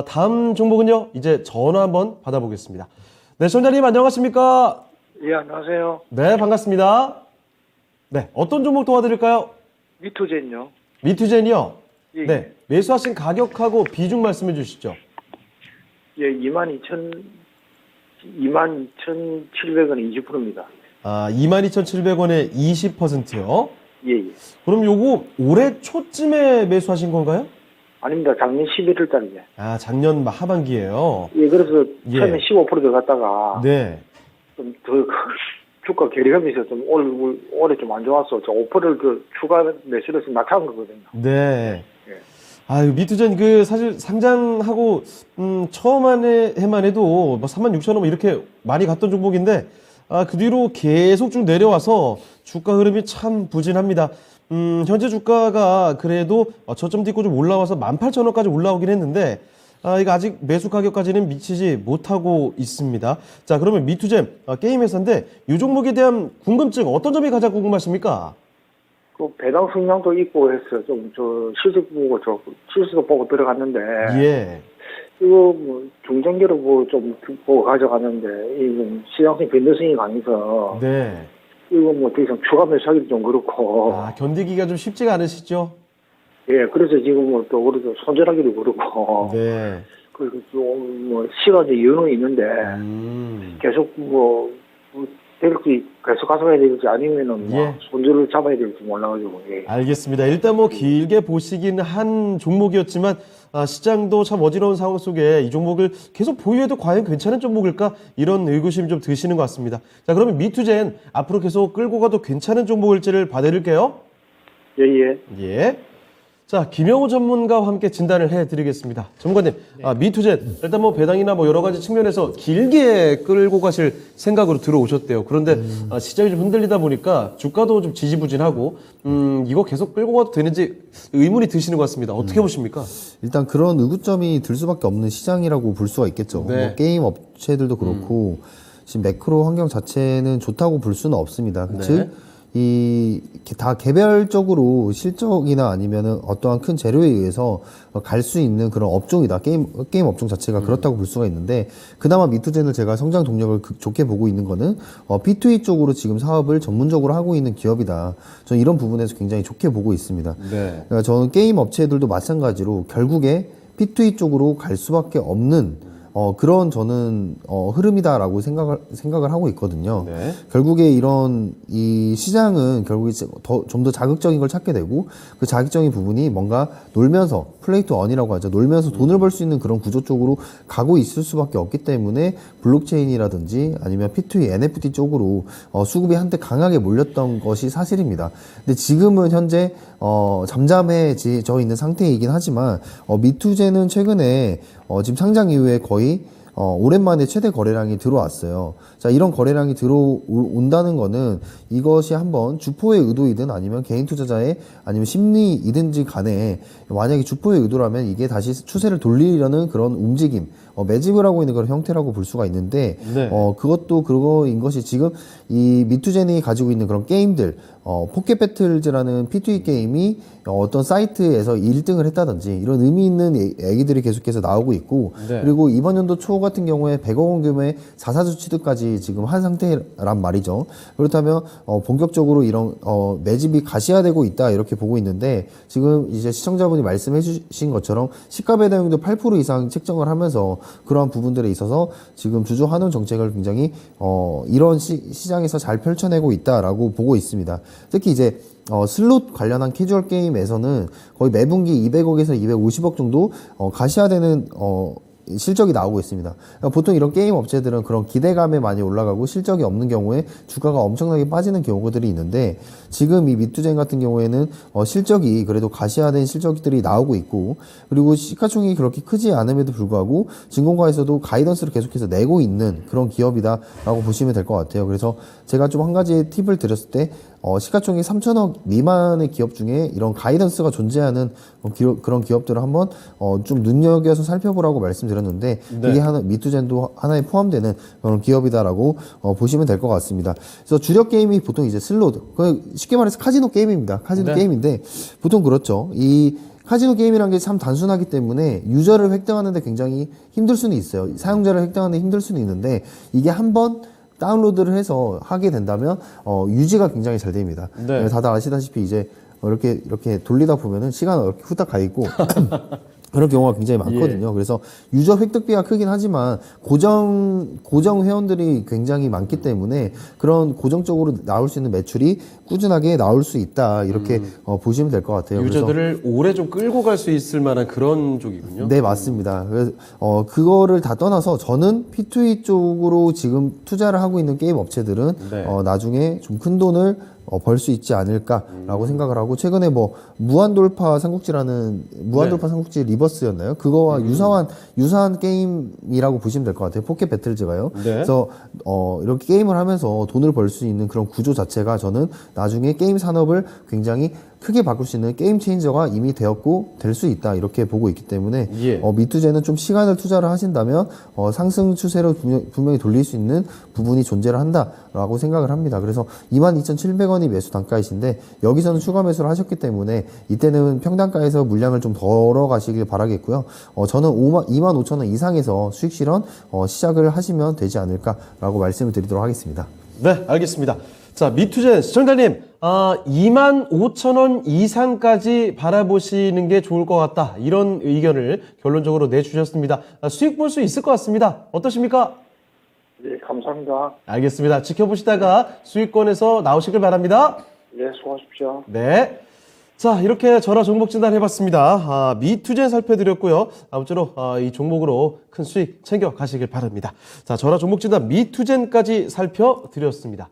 다음 종목은요, 이제 전화 한번 받아보겠습니다. 네, 시청자님 안녕하십니까? 예, 안녕하세요. 네, 반갑습니다. 네, 어떤 종목 도와드릴까요? 미투젠요. 미투젠이요? 예, 네, 매수하신 가격하고 비중 말씀해 주시죠. 예, 22,700원에 20%입니다. 22,700원에 20%요? 예, 예. 그럼 요거 올해 초쯤에 매수하신 건가요? 아닙니다. 작년 11월 달이에. 작년 하반기에요. 예, 그래서 예. 처음에 15% 들어갔다가 네. 좀 더 주가 괴리감이 있어서 좀 올해 좀 안 좋았어. 저 5%를 그 추가 매수를 해서 낙하한 거거든요. 네. 예. 미투젠 사실 상장하고 처음 해만 해도 뭐 36,000원 뭐 이렇게 많이 갔던 종목인데 그 뒤로 계속 쭉 내려와서 주가 흐름이 참 부진합니다. 현재 주가가 그래도 저점 딛고 좀 올라와서 18,000원까지 올라오긴 했는데 이거 아직 매수 가격까지는 미치지 못하고 있습니다. 자, 그러면 미투젠 게임 회사인데 이 종목에 대한 궁금증 어떤 점이 가장 궁금하십니까? 그 배당 성향도 있고 해서 실적 보고 들어갔는데. 예. 이거 중장기로 좀 보고 가져가는데, 이 시장성 변동성이 강해서. 네. 이거 더 이상 추가 매수하기도 좀 그렇고. 견디기가 좀 쉽지가 않으시죠? 예, 그래서 지금 또 그래도 손절하기도 그렇고. 네. 그리고 좀 시간적 여유는 있는데, 계속 될지 계속 가져가야 될지 아니면은 손절을 잡아야 될지 몰라가지고. 예. 알겠습니다. 일단 길게 보시긴 한 종목이었지만 시장도 참 어지러운 상황 속에 이 종목을 계속 보유해도 과연 괜찮은 종목일까? 이런 의구심이 좀 드시는 것 같습니다. 자, 그러면 미투젠 앞으로 계속 끌고 가도 괜찮은 종목일지를 봐드릴게요. 예, 예. 예. 자, 김영우 전문가와 함께 진단을 해드리겠습니다. 전문가님, 미투젠 일단 배당이나 여러 가지 측면에서 길게 끌고 가실 생각으로 들어오셨대요. 그런데 시장이 좀 흔들리다 보니까 주가도 좀 지지부진하고 이거 계속 끌고 가도 되는지 의문이 드시는 것 같습니다. 어떻게 보십니까? 일단 그런 의구점이 들 수밖에 없는 시장이라고 볼 수가 있겠죠. 네. 게임 업체들도 그렇고 지금 매크로 환경 자체는 좋다고 볼 수는 없습니다. 네. 즉 다 개별적으로 실적이나 아니면은 어떠한 큰 재료에 의해서 갈 수 있는 그런 업종이다. 게임 업종 자체가 그렇다고 볼 수가 있는데, 그나마 미투젠을 제가 성장 동력을 좋게 보고 있는 거는, P2E 쪽으로 지금 사업을 전문적으로 하고 있는 기업이다. 저는 이런 부분에서 굉장히 좋게 보고 있습니다. 네. 그러니까 저는 게임 업체들도 마찬가지로 결국에 P2E 쪽으로 갈 수밖에 없는 그런 저는 흐름이다라고 생각을 하고 있거든요. 네. 결국에 이 시장은 결국에 좀 더 자극적인 걸 찾게 되고, 그 자극적인 부분이 뭔가 놀면서 플레이 투 언이라고 하죠. 놀면서 돈을 벌 수 있는 그런 구조 쪽으로 가고 있을 수밖에 없기 때문에 블록체인이라든지 아니면 P2E NFT 쪽으로 수급이 한때 강하게 몰렸던 것이 사실입니다. 근데 지금은 현재 잠잠해져 있는 상태이긴 하지만 미투젠은 최근에 지금 상장 이후에 거의 오랜만에 최대 거래량이 들어왔어요. 자, 이런 거래량이 들어온다는 거는 이것이 한번 주포의 의도이든 아니면 개인 투자자의 아니면 심리이든지 간에 만약에 주포의 의도라면 이게 다시 추세를 돌리려는 그런 움직임, 매집을 하고 있는 그런 형태라고 볼 수가 있는데, 네. 그것도 그거인 것이 지금 이 미투젠이 가지고 있는 그런 게임들, 포켓 배틀즈라는 P2E 게임이 어떤 사이트에서 1등을 했다든지 이런 의미 있는 얘기들이 계속해서 나오고 있고, 네. 그리고 이번 연도 초 같은 경우에 100억 원 규모의 4사주 취득까지 지금 한 상태란 말이죠. 그렇다면 본격적으로 이런 매집이 가시화되고 있다 이렇게 보고 있는데, 지금 이제 시청자분이 말씀해 주신 것처럼 시가 배당률도 8% 이상 책정을 하면서 그러한 부분들에 있어서 지금 주주 환원 정책을 굉장히 이런 시장에서 잘 펼쳐내고 있다라고 보고 있습니다. 특히 이제 슬롯 관련한 캐주얼 게임에서는 거의 매분기 200억에서 250억 정도 가시화되는 실적이 나오고 있습니다. 그러니까 보통 이런 게임 업체들은 그런 기대감에 많이 올라가고 실적이 없는 경우에 주가가 엄청나게 빠지는 경우들이 있는데, 지금 이 미투젠 같은 경우에는 실적이 그래도 가시화된 실적들이 나오고 있고, 그리고 시가총액이 그렇게 크지 않음에도 불구하고 증권가에서도 가이던스를 계속해서 내고 있는 그런 기업이다라고 보시면 될 것 같아요. 그래서 제가 좀 한 가지 팁을 드렸을 때 시가총액 3천억 미만의 기업 중에 이런 가이던스가 존재하는 그런 기업들을 한번 좀 눈여겨서 살펴보라고 말씀드렸는데, 네. 이게 미투젠도 하나에 포함되는 그런 기업이다라고 보시면 될 것 같습니다. 그래서 주력 게임이 보통 이제 슬롯, 쉽게 말해서 카지노 게임입니다. 카지노 네. 게임인데 보통 그렇죠. 이 카지노 게임이라는 게 참 단순하기 때문에 유저를 획득하는데 굉장히 힘들 수는 있어요. 사용자를 획득하는데 힘들 수는 있는데 이게 한번 다운로드를 해서 하게 된다면 유지가 굉장히 잘 됩니다. 네. 다들 아시다시피 이제 이렇게 돌리다 보면은 시간 이렇게 후딱 가 있고 그런 경우가 굉장히 많거든요. 그래서 유저 획득비가 크긴 하지만 고정 회원들이 굉장히 많기 때문에 그런 고정적으로 나올 수 있는 매출이 꾸준하게 나올 수 있다 이렇게 보시면 될 것 같아요. 유저들을 오래 좀 끌고 갈 수 있을 만한 그런 쪽이군요. 네, 맞습니다. 그래서 그거를 다 떠나서 저는 P2E 쪽으로 지금 투자를 하고 있는 게임 업체들은 네. 나중에 좀 큰 돈을 벌 수 있지 않을까라고 생각을 하고 최근에 뭐 무한돌파 삼국지 리버스였나요? 그거와 유사한 게임이라고 보시면 될 것 같아요. 포켓 배틀즈가요. 네. 그래서 이렇게 게임을 하면서 돈을 벌 수 있는 그런 구조 자체가 저는 나중에 게임 산업을 굉장히 크게 바꿀 수 있는 게임 체인저가 이미 되었고 될 수 있다 이렇게 보고 있기 때문에 예. 미투제는 좀 시간을 투자를 하신다면 상승 추세로 분명히 돌릴 수 있는 부분이 존재를 한다라고 생각을 합니다. 그래서 22,700원이 매수 단가이신데 여기서는 추가 매수를 하셨기 때문에 이때는 평단가에서 물량을 좀 덜어 가시길 바라겠고요. 저는 25,000원 이상에서 수익 실현 시작을 하시면 되지 않을까라고 말씀을 드리도록 하겠습니다. 네, 알겠습니다. 자, 미투젠 시청자님, 25,000원 이상까지 바라보시는 게 좋을 것 같다. 이런 의견을 결론적으로 내주셨습니다. 수익 볼 수 있을 것 같습니다. 어떠십니까? 네, 감사합니다. 알겠습니다. 지켜보시다가 수익권에서 나오시길 바랍니다. 네, 수고하십시오. 네. 자, 이렇게 전화 종목 진단 해봤습니다. 미투젠 살펴드렸고요. 아무쪼록 이 종목으로 큰 수익 챙겨 가시길 바랍니다. 자, 전화 종목 진단 미투젠까지 살펴드렸습니다.